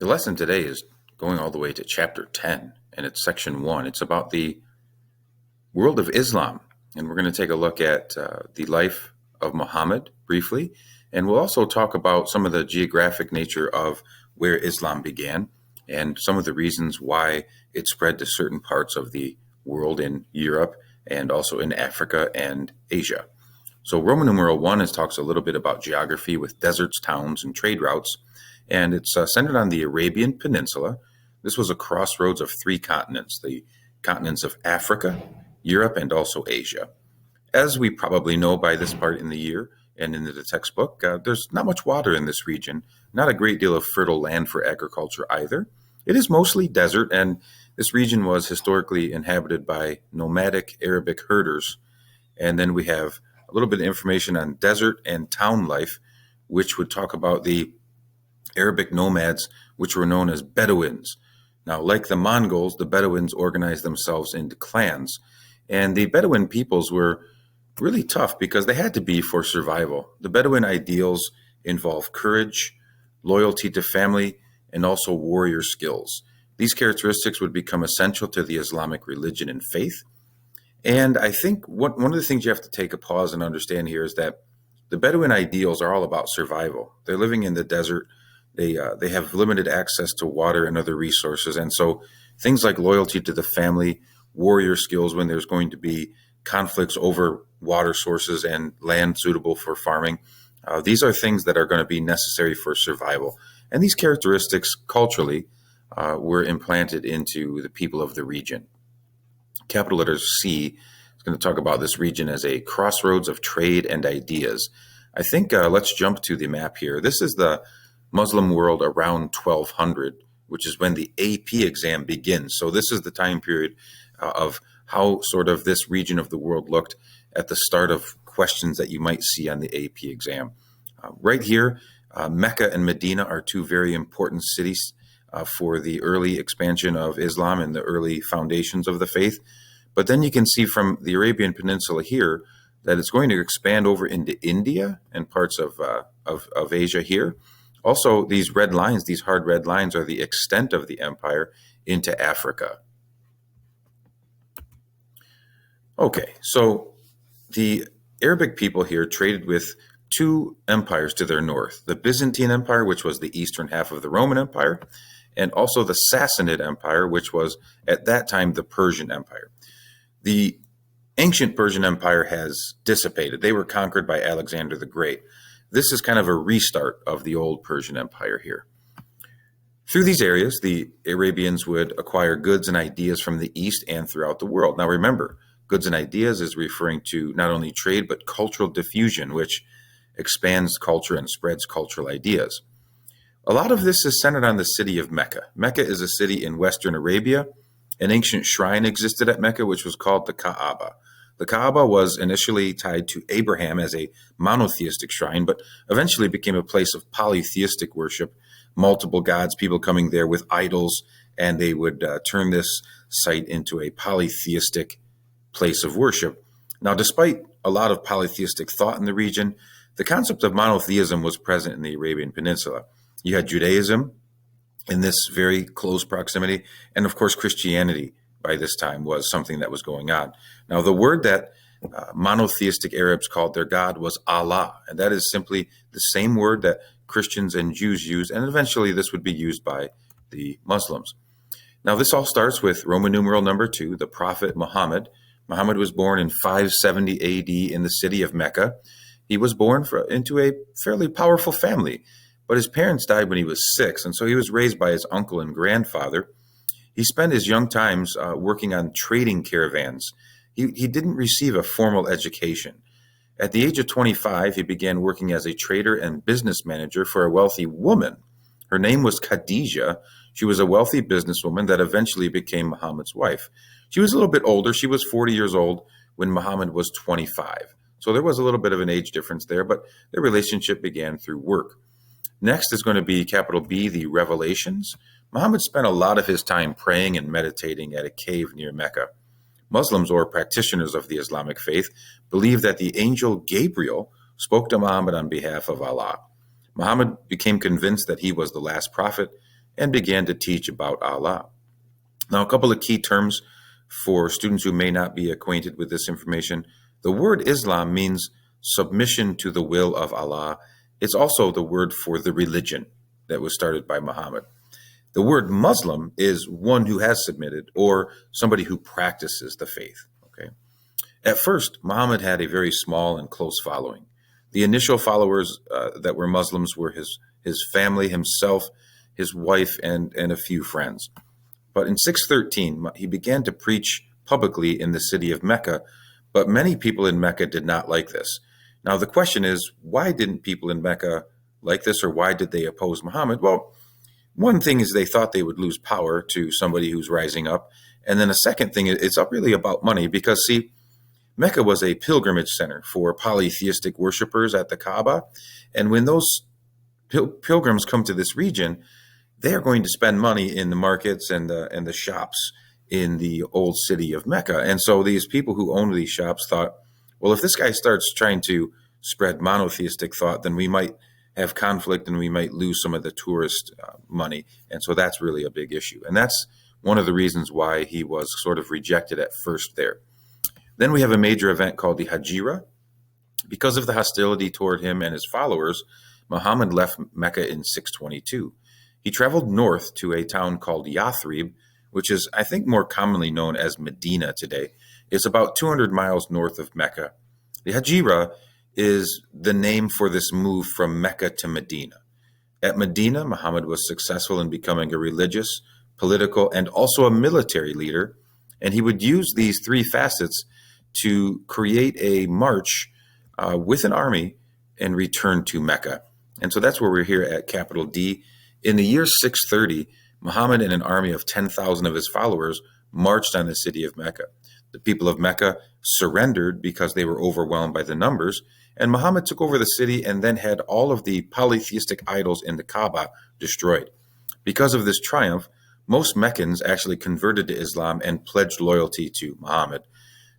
The lesson today is going all the way to chapter 10, and it's section 1. It's about the world of Islam, and we're going to take a look at the life of Muhammad briefly, and we'll also talk about some of the geographic nature of where Islam began and some of the reasons why it spread to certain parts of the world in Europe and also in Africa and Asia. So Roman numeral 1 talks a little bit about geography with deserts, towns, and trade routes, and it's centered on the Arabian Peninsula. This was a crossroads of 3 continents, the continents of Africa, Europe, and also Asia. As we probably know by this part in the year and in the textbook, there's not much water in this region, not a great deal of fertile land for agriculture either. It is mostly desert, and this region was historically inhabited by nomadic Arabic herders. And then we have a little bit of information on desert and town life, which would talk about the Arabic nomads, which were known as Bedouins. Now, like the Mongols, the Bedouins organized themselves into clans. And the Bedouin peoples were really tough because they had to be for survival. The Bedouin ideals involve courage, loyalty to family, and also warrior skills. These characteristics would become essential to the Islamic religion and faith. And I think one of the things you have to take a pause and understand here is that the Bedouin ideals are all about survival. They're living in the desert. They have limited access to water and other resources. And so things like loyalty to the family, warrior skills when there's going to be conflicts over water sources and land suitable for farming, these are things that are going to be necessary for survival. And these characteristics culturally were implanted into the people of the region. Capital letter C is going to talk about this region as a crossroads of trade and ideas. I think let's jump to the map here. This is the Muslim world around 1200, which is when the AP exam begins. So this is the time period of how sort of this region of the world looked at the start of questions that you might see on the AP exam. Right here, Mecca and Medina are 2 very important cities for the early expansion of Islam and the early foundations of the faith. But then you can see from the Arabian Peninsula here that it's going to expand over into India and parts of Asia here. Also, these red lines, these hard red lines, are the extent of the empire into Africa. Okay, so the Arabic people here traded with 2 empires to their north, the Byzantine Empire, which was the eastern half of the Roman Empire, and also the Sassanid Empire, which was at that time the Persian Empire. The ancient Persian Empire has dissipated. They were conquered by Alexander the Great. This is kind of a restart of the old Persian Empire here. Through these areas, the Arabians would acquire goods and ideas from the East and throughout the world. Now remember, goods and ideas is referring to not only trade, but cultural diffusion, which expands culture and spreads cultural ideas. A lot of this is centered on the city of Mecca. Mecca is a city in Western Arabia. An ancient shrine existed at Mecca, which was called the Kaaba. The Kaaba was initially tied to Abraham as a monotheistic shrine, but eventually became a place of polytheistic worship, multiple gods, people coming there with idols, and they would turn this site into a polytheistic place of worship. Now, despite a lot of polytheistic thought in the region, the concept of monotheism was present in the Arabian Peninsula. You had Judaism in this very close proximity, and of course Christianity by this time was something that was going on. Now, the word that monotheistic Arabs called their God was Allah, and that is simply the same word that Christians and Jews use, and eventually this would be used by the Muslims. Now, this all starts with Roman numeral number 2, the Prophet Muhammad. Muhammad was born in 570 AD in the city of Mecca. He was born into a fairly powerful family, but his parents died when he was 6, and so he was raised by his uncle and grandfather. He spent his young times working on trading caravans. He didn't receive a formal education. At the age of 25, he began working as a trader and business manager for a wealthy woman. Her name was Khadija. She was a wealthy businesswoman that eventually became Muhammad's wife. She was a little bit older. She was 40 years old when Muhammad was 25. So there was a little bit of an age difference there, but their relationship began through work. Next is going to be capital B, the Revelations. Muhammad spent a lot of his time praying and meditating at a cave near Mecca. Muslims, or practitioners of the Islamic faith, believe that the angel Gabriel spoke to Muhammad on behalf of Allah. Muhammad became convinced that he was the last prophet and began to teach about Allah. Now, a couple of key terms for students who may not be acquainted with this information. The word Islam means submission to the will of Allah. It's also the word for the religion that was started by Muhammad. The word Muslim is one who has submitted or somebody who practices the faith. Okay. At first, Muhammad had a very small and close following. The initial followers that were Muslims were his family, himself, his wife, and a few friends. But in 613, he began to preach publicly in the city of Mecca, but many people in Mecca did not like this. Now, the question is, why didn't people in Mecca like this, or why did they oppose Muhammad? Well, one thing is they thought they would lose power to somebody who's rising up. And then a second thing, it's really about money because, see, Mecca was a pilgrimage center for polytheistic worshipers at the Kaaba. And when those pilgrims come to this region, they're going to spend money in the markets and the shops in the old city of Mecca. And so these people who owned these shops thought, well, if this guy starts trying to spread monotheistic thought, then we might have conflict and we might lose some of the tourist money. And so that's really a big issue. And that's one of the reasons why he was sort of rejected at first there. Then we have a major event called the Hijra. Because of the hostility toward him and his followers, Muhammad left Mecca in 622. He traveled north to a town called Yathrib, which is, I think, more commonly known as Medina today. It's about 200 miles north of Mecca. The Hijra is the name for this move from Mecca to Medina. At Medina, Muhammad was successful in becoming a religious, political, and also a military leader, and he would use these three facets to create a march with an army and return to Mecca. And so that's where we're here at capital D. In the year 630, Muhammad and an army of 10,000 of his followers marched on the city of Mecca. The people of Mecca surrendered because they were overwhelmed by the numbers, and Muhammad took over the city and then had all of the polytheistic idols in the Kaaba destroyed. Because of this triumph, most Meccans actually converted to Islam and pledged loyalty to Muhammad.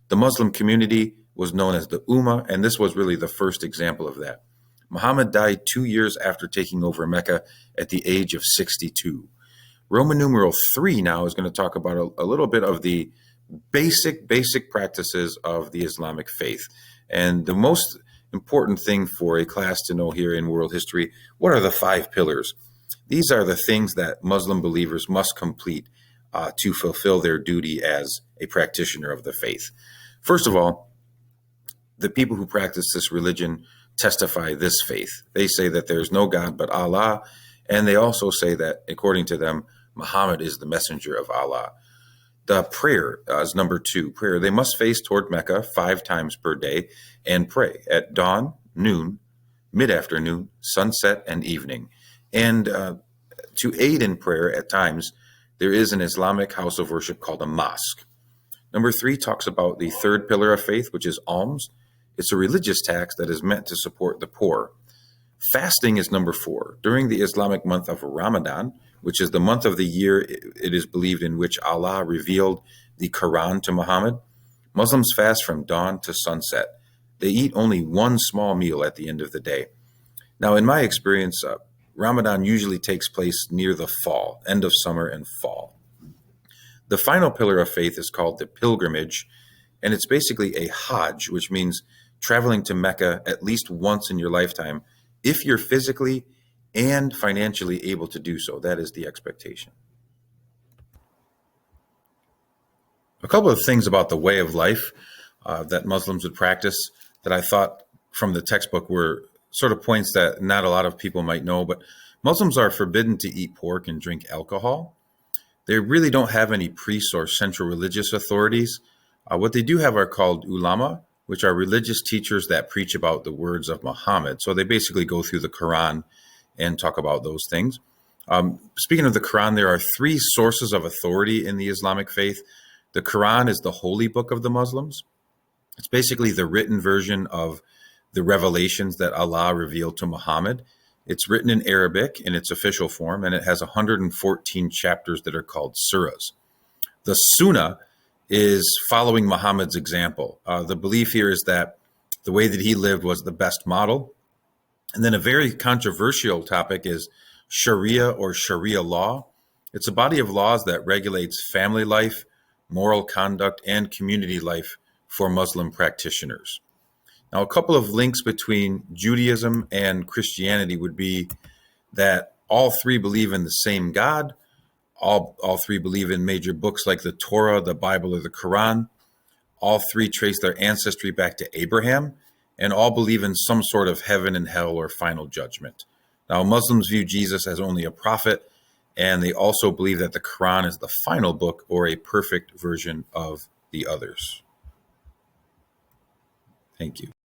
The Muslim community was known as the Ummah, and this was really the first example of that. Muhammad died 2 years after taking over Mecca at the age of 62. Roman numeral 3 now is going to talk about a little bit of the basic practices of the Islamic faith. And the most important thing for a class to know here in world history, what are the 5 pillars? These are the things that Muslim believers must complete to fulfill their duty as a practitioner of the faith. First of all, the people who practice this religion testify this faith. They say that there's no God but Allah, and they also say that, according to them, Muhammad is the messenger of Allah. The prayer is number 2. Prayer. They must face toward Mecca 5 times per day and pray at dawn, noon, mid-afternoon, sunset, and evening. And to aid in prayer at times, there is an Islamic house of worship called a mosque. Number 3 talks about the 3rd pillar of faith, which is alms. It's a religious tax that is meant to support the poor. Fasting is number 4. During the Islamic month of Ramadan, which is the month of the year it is believed in which Allah revealed the Quran to Muhammad, Muslims fast from dawn to sunset. They eat only one small meal at the end of the day. Now, in my experience, Ramadan usually takes place near the fall, end of summer and fall. The final pillar of faith is called the pilgrimage, and it's basically a Hajj, which means traveling to Mecca at least once in your lifetime, if you're physically and financially able to do so. That is the expectation. A couple of things about the way of life that Muslims would practice that I thought from the textbook were sort of points that not a lot of people might know, but Muslims are forbidden to eat pork and drink alcohol. They really don't have any priests or central religious authorities. What they do have are called ulama, which are religious teachers that preach about the words of Muhammad. So they basically go through the Quran and talk about those things. Speaking of the Quran, there are 3 sources of authority in the Islamic faith. The Quran is the holy book of the Muslims. It's basically the written version of the revelations that Allah revealed to Muhammad. It's written in Arabic in its official form, and it has 114 chapters that are called surahs. The Sunna is following Muhammad's example. The belief here is that the way that he lived was the best model. And then a very controversial topic is Sharia or Sharia law. It's a body of laws that regulates family life, moral conduct, and community life for Muslim practitioners. Now, a couple of links between Judaism and Christianity would be that all three believe in the same God. All three believe in major books like the Torah, the Bible, or the Quran. All three trace their ancestry back to Abraham, and all believe in some sort of heaven and hell or final judgment. Now, Muslims view Jesus as only a prophet, and they also believe that the Quran is the final book or a perfect version of the others. Thank you.